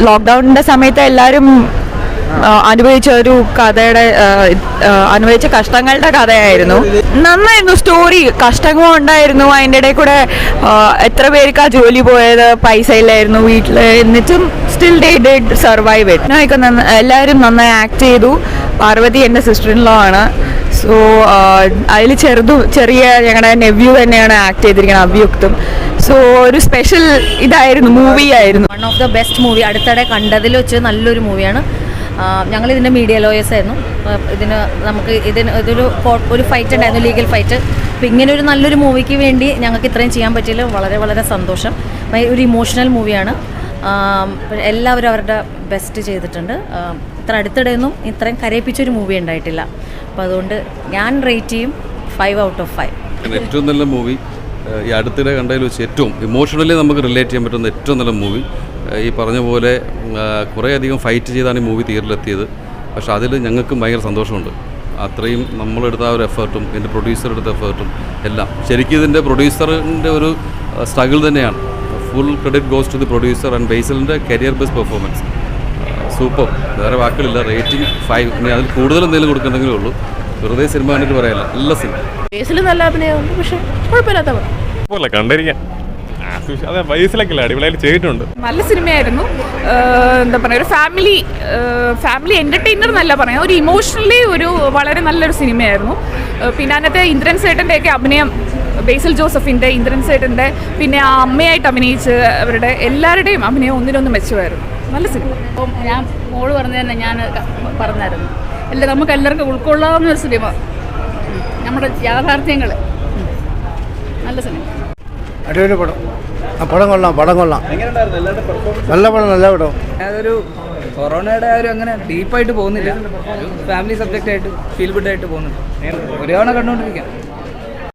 ലോക്ക്ഡൗണിൻ്റെ സമയത്ത് എല്ലാവരും അനുഭവിച്ച ഒരു കഥയുടെ അനുഭവിച്ച കഷ്ടങ്ങളുടെ കഥയായിരുന്നു. നന്നായിരുന്നു സ്റ്റോറി. കഷ്ടങ്ങളും ഉണ്ടായിരുന്നു, അതിൻ്റെ ഇടയിൽ കൂടെ എത്ര പേർക്ക് ആ ജോലി പോയത്, പൈസ ഇല്ലായിരുന്നു വീട്ടിൽ, എന്നിട്ടും still day did survive it. എല്ലാവരും നന്നായി ആക്ട് ചെയ്തു. പാർവതി എൻ്റെ സിസ്റ്റർ ഇൻ ലോ ആണ്. സോ അതിൽ ചെറിയ ഞങ്ങളുടെ നെവ്യൂ തന്നെയാണ് ആക്ട് ചെയ്തിരിക്കുന്നത്, അഭിയുക്തും. സോ ഒരു സ്പെഷ്യൽ ഇതായിരുന്നു, മൂവി ആയിരുന്നു. One of the best movie അടുത്തിടെ കണ്ടതിൽ വെച്ച് നല്ലൊരു മൂവിയാണ്. ഞങ്ങളിതിൻ്റെ മീഡിയ ലോയേഴ്സ് ആയിരുന്നു. ഇതൊരു ഫൈറ്റ് ഉണ്ടായിരുന്നു, ലീഗൽ ഫൈറ്റ്. അപ്പോൾ ഇങ്ങനെ ഒരു നല്ലൊരു മൂവിക്ക് വേണ്ടി ഞങ്ങൾക്ക് ഇത്രയും ചെയ്യാൻ പറ്റിയതിൽ വളരെ വളരെ സന്തോഷം. ഒരു ഇമോഷണൽ മൂവിയാണ്. എല്ലാവരും അവരുടെ ബെസ്റ്റ് ചെയ്തിട്ടുണ്ട്. ഇത്ര അടുത്തിടെയൊന്നും ഇത്രയും കരയിപ്പിച്ചൊരു മൂവി ഉണ്ടായിട്ടില്ല. അപ്പോൾ അതുകൊണ്ട് ഞാൻ റേറ്റ് ചെയ്യും 5 out of 5. ഏറ്റവും നല്ല മൂവി ഈ അടുത്തിടെ കണ്ടതിൽ വെച്ച് ഏറ്റവും ഇമോഷണലി നമുക്ക് റിലേറ്റ് ചെയ്യാൻ പറ്റുന്ന ഏറ്റവും നല്ല മൂവി. ഈ പറഞ്ഞ പോലെ കുറേയധികം ഫൈറ്റ് ചെയ്താണ് ഈ മൂവി തിയേറ്ററിലെത്തിയത്. പക്ഷേ അതിൽ ഞങ്ങൾക്കും ഭയങ്കര സന്തോഷമുണ്ട്. അത്രയും നമ്മളെടുത്ത ആ ഒരു എഫേർട്ടും ഇതിൻ്റെ പ്രൊഡ്യൂസർ എടുത്ത എഫേർട്ടും എല്ലാം ശരിക്കും ഇതിൻ്റെ പ്രൊഡ്യൂസറിൻ്റെ ഒരു സ്ട്രഗിൾ തന്നെയാണ്. Full credit goes to the producer and ബേസിലിൻ്റെ കരിയർ ബെസ്റ്റ് പെർഫോമൻസ്. സൂപ്പർ, വേറെ വാക്കുകളില്ല. റേറ്റിംഗ് 5. ഇനി അതിൽ കൂടുതൽ എന്തെങ്കിലും കൊടുക്കണമെങ്കിലേ ഉള്ളൂ. വെറുതെ സിനിമ കണ്ടിട്ട് പറയാനില്ല, നല്ല സിനിമ. ബേസിൽ നല്ല അഭിനയമുണ്ട്, പക്ഷേ കുഴപ്പമില്ലാത്ത കണ്ടിരിക്കാൻ അതെ വയസ്സിലൊക്കെ അടിപൊളിയായിട്ട് ചെയ്തിട്ടുണ്ട്. നല്ല സിനിമയായിരുന്നു. എന്താ പറയുക, ഒരു ഫാമിലി എൻ്റർടൈനർ എന്നല്ല പറയാം, ഒരു ഇമോഷണലി ഒരു വളരെ നല്ലൊരു സിനിമയായിരുന്നു. പിന്നെ അതിനകത്ത് ഇന്ദ്രൻ സേട്ടൻ്റെയൊക്കെ അഭിനയം, ബേസിൽ ജോസഫിൻ്റെ, ഇന്ദ്രൻ സേട്ടൻ്റെ, പിന്നെ ആ അമ്മയായിട്ട് അഭിനയിച്ച് അവരുടെ എല്ലാവരുടെയും അഭിനയം ഒന്നിനൊന്നും മെച്ചമായിരുന്നു. നല്ല സിനിമ. അപ്പം ഞാൻ മോള് പറഞ്ഞു തന്നെ ഞാൻ പറഞ്ഞായിരുന്നു, നമുക്ക് എല്ലാവർക്കും ഉൾക്കൊള്ളാവുന്ന ഒരു സിനിമ, നമ്മുടെ യാഥാർത്ഥ്യങ്ങൾ. നല്ല സിനിമ, അടിപൊളി പടം. പടം കൊള്ളാം. നല്ല പടം. അതൊരു കൊറോണയുടെ ഒരു അങ്ങനെ ഡീപ്പായിട്ട് പോകുന്നില്ല, ഒരു ഫാമിലി സബ്ജക്റ്റ് ആയിട്ട് ഫീൽ ഗുഡ് ആയിട്ട് പോകുന്നുണ്ട്. ഒരു തവണ കണ്ടുകൊണ്ടിരിക്കാം.